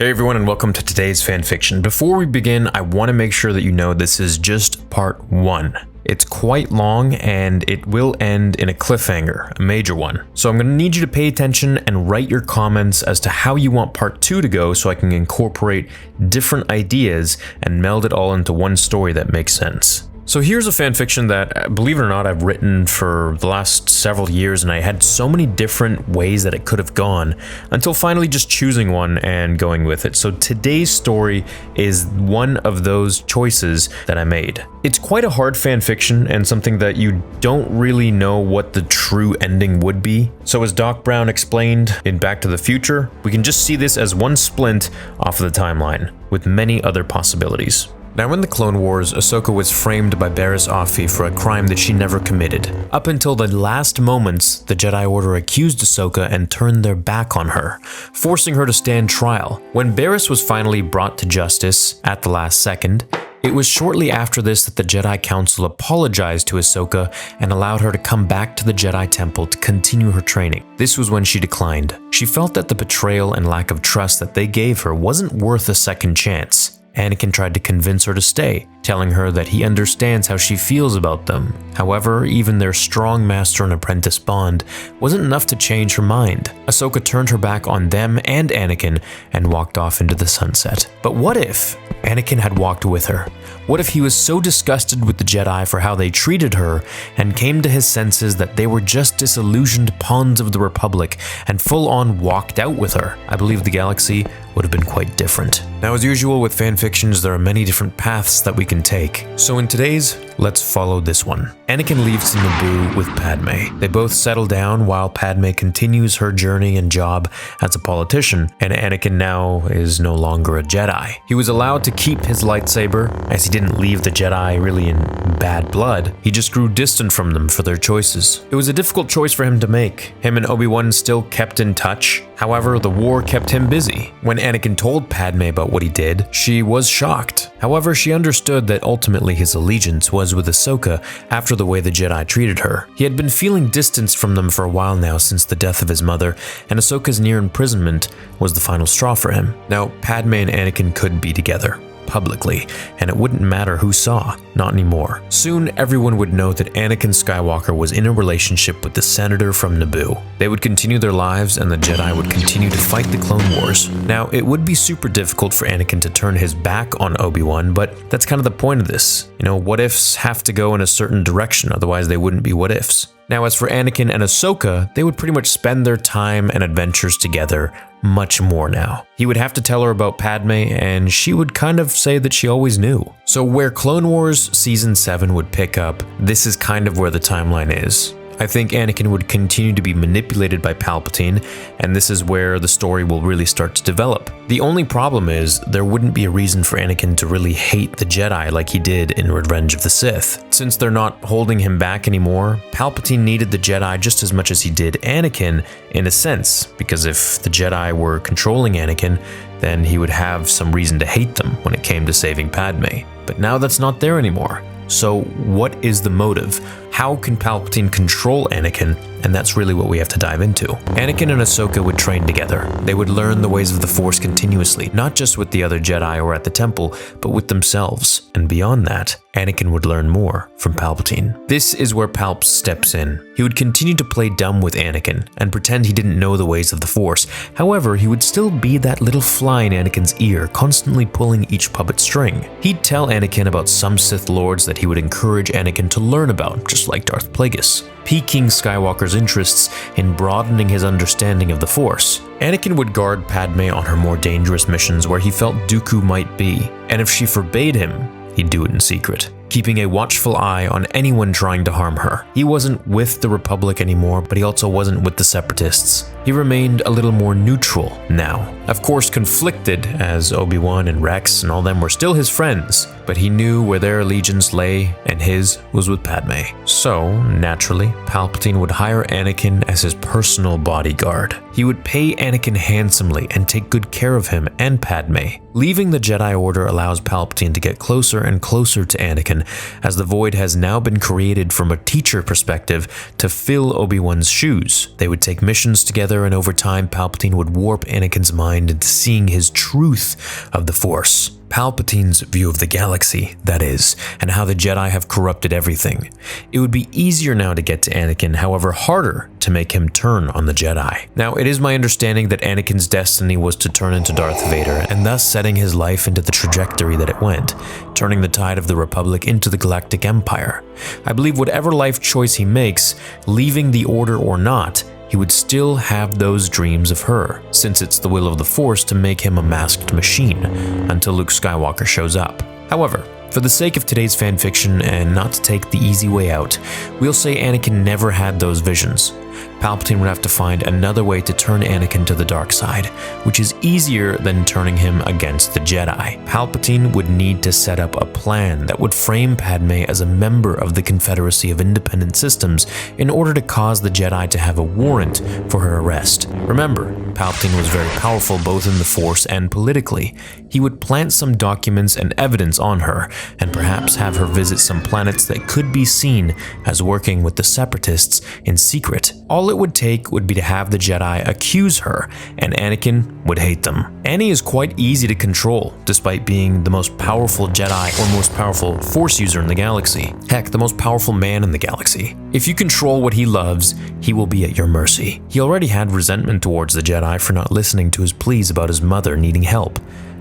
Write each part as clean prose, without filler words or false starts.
Hey everyone, and welcome to today's fanfiction. Before we begin, I want to make sure that you know this is just part 1. It's quite long and it will end in a cliffhanger, a major one. So I'm going to need you to pay attention and write your comments as to how you want part 2 to go so I can incorporate different ideas and meld it all into one story that makes sense. So here's a fanfiction that, believe it or not, I've written for the last several years, and I had so many different ways that it could have gone until finally just choosing one and going with it. So today's story is one of those choices that I made. It's quite a hard fanfiction and something that you don't really know what the true ending would be. So as Doc Brown explained in Back to the Future, we can just see this as one splint off of the timeline with many other possibilities. Now in the Clone Wars, Ahsoka was framed by Barriss Offee for a crime that she never committed. Up until the last moments, the Jedi Order accused Ahsoka and turned their back on her, forcing her to stand trial. When Barriss was finally brought to justice at the last second, it was shortly after this that the Jedi Council apologized to Ahsoka and allowed her to come back to the Jedi Temple to continue her training. This was when she declined. She felt that the betrayal and lack of trust that they gave her wasn't worth a second chance. Anakin tried to convince her to stay, telling her that he understands how she feels about them. However, even their strong master and apprentice bond wasn't enough to change her mind. Ahsoka turned her back on them and Anakin and walked off into the sunset. But what if Anakin had walked with her? What if he was so disgusted with the Jedi for how they treated her and came to his senses that they were just disillusioned pawns of the Republic and full-on walked out with her? I believe the galaxy would have been quite different. Now, as usual with fanfictions, there are many different paths that we can take. So in today's, let's follow this one. Anakin leaves Naboo with Padme. They both settle down while Padme continues her journey and job as a politician, and Anakin now is no longer a Jedi. He was allowed to keep his lightsaber, as he didn't leave the Jedi really in bad blood. He just grew distant from them for their choices. It was a difficult choice for him to make. Him and Obi-Wan still kept in touch. However, the war kept him busy. When Anakin told Padme about what he did, she was shocked. However, she understood that ultimately his allegiance was with Ahsoka after the way the Jedi treated her. He had been feeling distance from them for a while now since the death of his mother, and Ahsoka's near imprisonment was the final straw for him. Now, Padme and Anakin could be together publicly, and it wouldn't matter who saw, not anymore. Soon, everyone would know that Anakin Skywalker was in a relationship with the senator from Naboo. They would continue their lives, and the Jedi would continue to fight the Clone Wars. Now, it would be super difficult for Anakin to turn his back on Obi-Wan, but that's kind of the point of this. You know, what ifs have to go in a certain direction, otherwise they wouldn't be what ifs. Now, as for Anakin and Ahsoka, they would pretty much spend their time and adventures together much more now. He would have to tell her about Padme, and she would kind of say that she always knew. So where Clone Wars Season 7 would pick up, this is kind of where the timeline is. I think Anakin would continue to be manipulated by Palpatine, and this is where the story will really start to develop. The only problem is, there wouldn't be a reason for Anakin to really hate the Jedi like he did in Revenge of the Sith. Since they're not holding him back anymore, Palpatine needed the Jedi just as much as he did Anakin in a sense, because if the Jedi were controlling Anakin, then he would have some reason to hate them when it came to saving Padme. But now that's not there anymore. So what is the motive? How can Palpatine control Anakin? And that's really what we have to dive into. Anakin and Ahsoka would train together. They would learn the ways of the Force continuously, not just with the other Jedi or at the temple, but with themselves. And beyond that, Anakin would learn more from Palpatine. This is where Palps steps in. He would continue to play dumb with Anakin and pretend he didn't know the ways of the Force. However, he would still be that little fly in Anakin's ear, constantly pulling each puppet string. He'd tell Anakin about some Sith Lords that he would encourage Anakin to learn about, just like Darth Plagueis, piquing Skywalker's interests in broadening his understanding of the Force. Anakin would guard Padme on her more dangerous missions where he felt Dooku might be, and if she forbade him, he'd do it in secret, keeping a watchful eye on anyone trying to harm her. He wasn't with the Republic anymore, but he also wasn't with the Separatists. He remained a little more neutral now. Of course conflicted, as Obi-Wan and Rex and all them were still his friends, but he knew where their allegiance lay, and his was with Padme. So, naturally, Palpatine would hire Anakin as his personal bodyguard. He would pay Anakin handsomely and take good care of him and Padme. Leaving the Jedi Order allows Palpatine to get closer and closer to Anakin Anakin, as the void has now been created from a teacher perspective to fill Obi-Wan's shoes. They would take missions together, and over time, Palpatine would warp Anakin's mind into seeing his truth of the Force. Palpatine's view of the galaxy, that is, and how the Jedi have corrupted everything. It would be easier now to get to Anakin, however harder to make him turn on the Jedi. Now, it is my understanding that Anakin's destiny was to turn into Darth Vader, and thus setting his life into the trajectory that it went, turning the tide of the Republic into the Galactic Empire. I believe whatever life choice he makes, leaving the Order or not, he would still have those dreams of her, since it's the will of the Force to make him a masked machine, until Luke Skywalker shows up. However, for the sake of today's fanfiction and not to take the easy way out, we'll say Anakin never had those visions. Palpatine would have to find another way to turn Anakin to the dark side, which is easier than turning him against the Jedi. Palpatine would need to set up a plan that would frame Padme as a member of the Confederacy of Independent Systems in order to cause the Jedi to have a warrant for her arrest. Remember, Palpatine was very powerful both in the Force and politically. He would plant some documents and evidence on her, and perhaps have her visit some planets that could be seen as working with the Separatists in secret. All it would take would be to have the Jedi accuse her, and Anakin would hate them. Annie is quite easy to control, despite being the most powerful Jedi or most powerful Force user in the galaxy. Heck, the most powerful man in the galaxy. If you control what he loves, he will be at your mercy. He already had resentment towards the Jedi for not listening to his pleas about his mother needing help.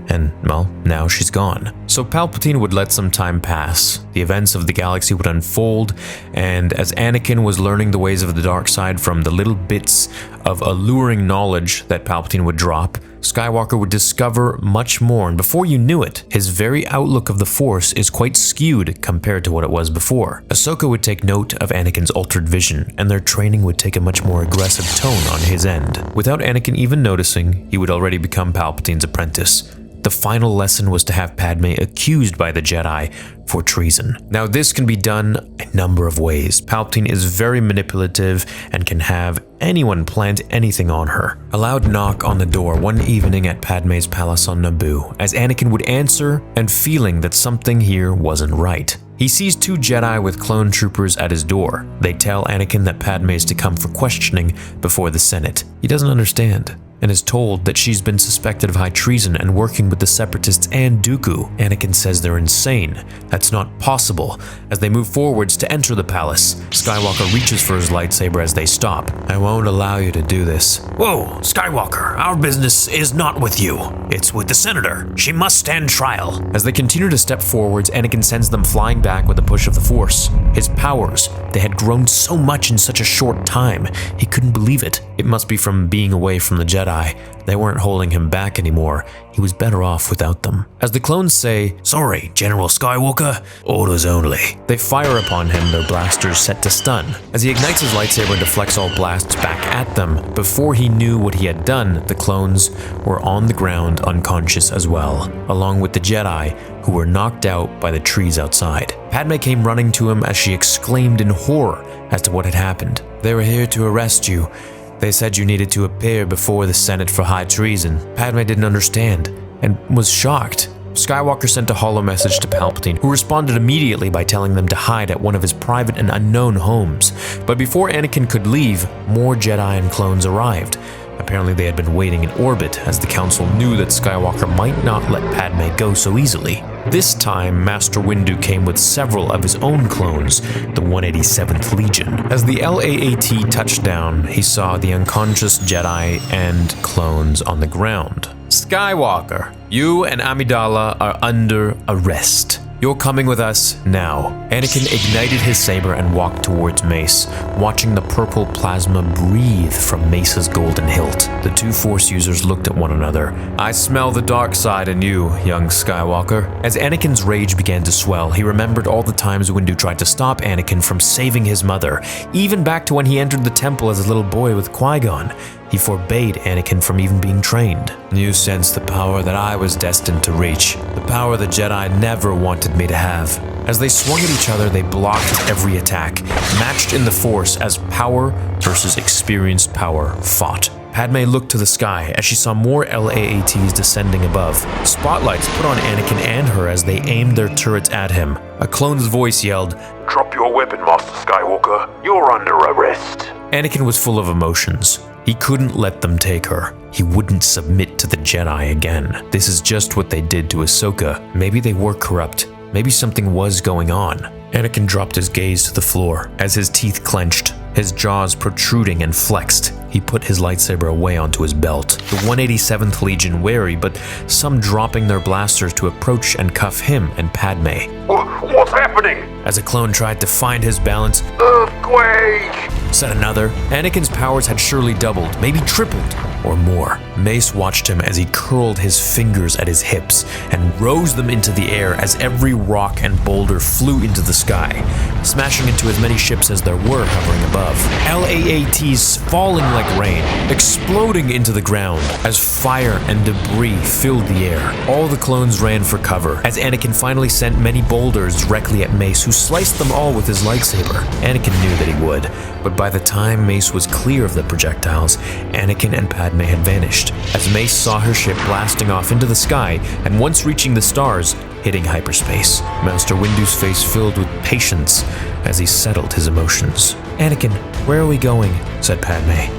And, well, now she's gone. So Palpatine would let some time pass, the events of the galaxy would unfold, and as Anakin was learning the ways of the dark side from the little bits of alluring knowledge that Palpatine would drop, Skywalker would discover much more, and before you knew it, his very outlook of the Force is quite skewed compared to what it was before. Ahsoka would take note of Anakin's altered vision, and their training would take a much more aggressive tone on his end. Without Anakin even noticing, he would already become Palpatine's apprentice. The final lesson was to have Padme accused by the Jedi for treason. Now, this can be done a number of ways. Palpatine is very manipulative and can have anyone plant anything on her. A loud knock on the door one evening at Padme's palace on Naboo, as Anakin would answer and feeling that something here wasn't right. He sees two Jedi with clone troopers at his door. They tell Anakin that Padme is to come for questioning before the Senate. He doesn't understand, and is told that she's been suspected of high treason and working with the Separatists and Dooku. Anakin says they're insane. That's not possible. As they move forwards to enter the palace, Skywalker reaches for his lightsaber as they stop. I won't allow you to do this. Whoa, Skywalker, our business is not with you. It's with the Senator. She must stand trial. As they continue to step forwards, Anakin sends them flying back with a push of the Force. His powers, they had grown so much in such a short time. He couldn't believe it. It must be from being away from the Jedi. They weren't holding him back anymore. He was better off without them. As the clones say, "Sorry, General Skywalker, orders only," they fire upon him, their blasters set to stun. As he ignites his lightsaber and deflects all blasts back at them, before he knew what he had done, the clones were on the ground unconscious as well, along with the Jedi, who were knocked out by the trees outside. Padme came running to him as she exclaimed in horror as to what had happened. "They were here to arrest you. They said you needed to appear before the Senate for high treason." Padme didn't understand and was shocked. Skywalker sent a holo message to Palpatine, who responded immediately by telling them to hide at one of his private and unknown homes. But before Anakin could leave, more Jedi and clones arrived. Apparently they had been waiting in orbit, as the Council knew that Skywalker might not let Padme go so easily. This time, Master Windu came with several of his own clones, the 187th Legion. As the LAAT touched down, he saw the unconscious Jedi and clones on the ground. "Skywalker, you and Amidala are under arrest. You're coming with us now." Anakin ignited his saber and walked towards Mace, watching the purple plasma breathe from Mace's golden hilt. The two Force users looked at one another. "I smell the dark side in you, young Skywalker." As Anakin's rage began to swell, he remembered all the times Windu tried to stop Anakin from saving his mother, even back to when he entered the temple as a little boy with Qui-Gon. He forbade Anakin from even being trained. "You sense the power that I was destined to reach, the power the Jedi never wanted me to have." As they swung at each other, they blocked every attack, matched in the Force as power versus experienced power fought. Padme looked to the sky as she saw more LAATs descending above. Spotlights put on Anakin and her as they aimed their turrets at him. A clone's voice yelled, "Drop your weapon, Master Skywalker. You're under arrest." Anakin was full of emotions. He couldn't let them take her. He wouldn't submit to the Jedi again. This is just what they did to Ahsoka. Maybe they were corrupt. Maybe something was going on. Anakin dropped his gaze to the floor as his teeth clenched, his jaws protruding and flexed. He put his lightsaber away onto his belt. The 187th Legion wary, but some dropping their blasters to approach and cuff him and Padme. What's happening? As a clone tried to find his balance, "Earthquake!" said another. Anakin's powers had surely doubled, maybe tripled, or more. Mace watched him as he curled his fingers at his hips and rose them into the air as every rock and boulder flew into the sky, smashing into as many ships as there were hovering above. LAATs falling like rain, exploding into the ground as fire and debris filled the air. All the clones ran for cover as Anakin finally sent many boulders directly at Mace, who sliced them all with his lightsaber. Anakin knew that he would, but by the time Mace was clear of the projectiles, Anakin and Padme had vanished, as Mace saw her ship blasting off into the sky and once reaching the stars, hitting hyperspace. Master Windu's face filled with patience as he settled his emotions. "Anakin, where are we going?" said Padme.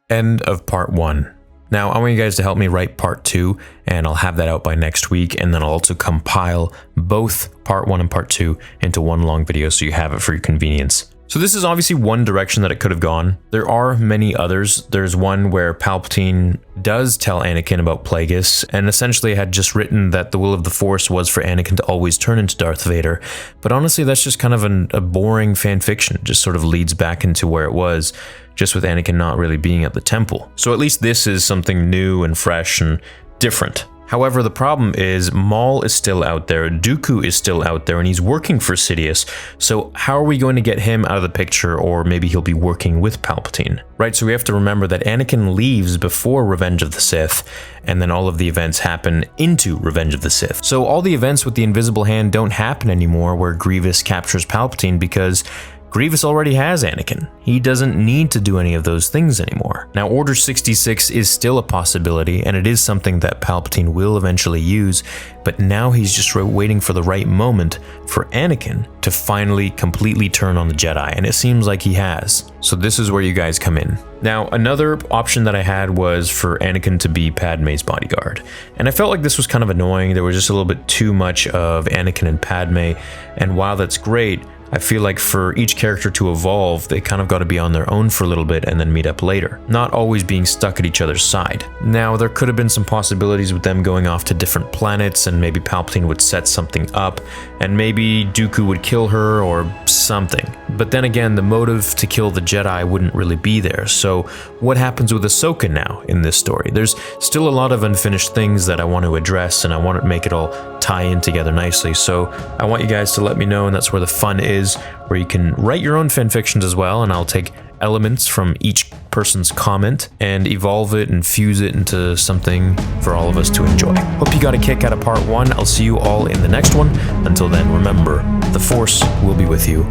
End of part 1. Now, I want you guys to help me write part 2, and I'll have that out by next week, and then I'll also compile both part 1 and part 2 into one long video so you have it for your convenience. So this is obviously one direction that it could have gone. There are many others. There's one where Palpatine does tell Anakin about Plagueis, and essentially had just written that the will of the Force was for Anakin to always turn into Darth Vader. But honestly, that's just kind of a boring fan fiction. It just sort of leads back into where it was, just with Anakin not really being at the temple. So at least this is something new and fresh and different. However, the problem is Maul is still out there, Dooku is still out there, and he's working for Sidious. So how are we going to get him out of the picture, or maybe he'll be working with Palpatine? Right, so we have to remember that Anakin leaves before Revenge of the Sith, and then all of the events happen into Revenge of the Sith. So all the events with the Invisible Hand don't happen anymore where Grievous captures Palpatine, because Grievous already has Anakin. He doesn't need to do any of those things anymore. Now, Order 66 is still a possibility, and it is something that Palpatine will eventually use, but now he's just waiting for the right moment for Anakin to finally completely turn on the Jedi, and it seems like he has. So this is where you guys come in. Now, another option that I had was for Anakin to be Padme's bodyguard, and I felt like this was kind of annoying. There was just a little bit too much of Anakin and Padme, and while that's great, I feel like for each character to evolve, they kind of got to be on their own for a little bit and then meet up later, not always being stuck at each other's side. Now, there could have been some possibilities with them going off to different planets, and maybe Palpatine would set something up, and maybe Dooku would kill her or something. But then again, the motive to kill the Jedi wouldn't really be there. So what happens with Ahsoka now in this story? There's still a lot of unfinished things that I want to address, and I want to make it all tie in together nicely. So I want you guys to let me know, and that's where the fun is, where you can write your own fanfictions as well, and I'll take elements from each person's comment and evolve it and fuse it into something for all of us to enjoy. Hope you got a kick out of part 1. I'll see you all in the next one. Until then, remember, the Force will be with you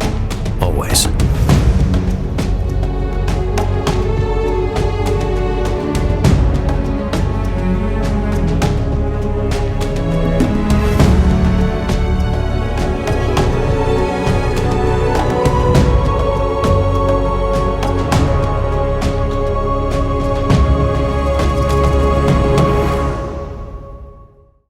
always.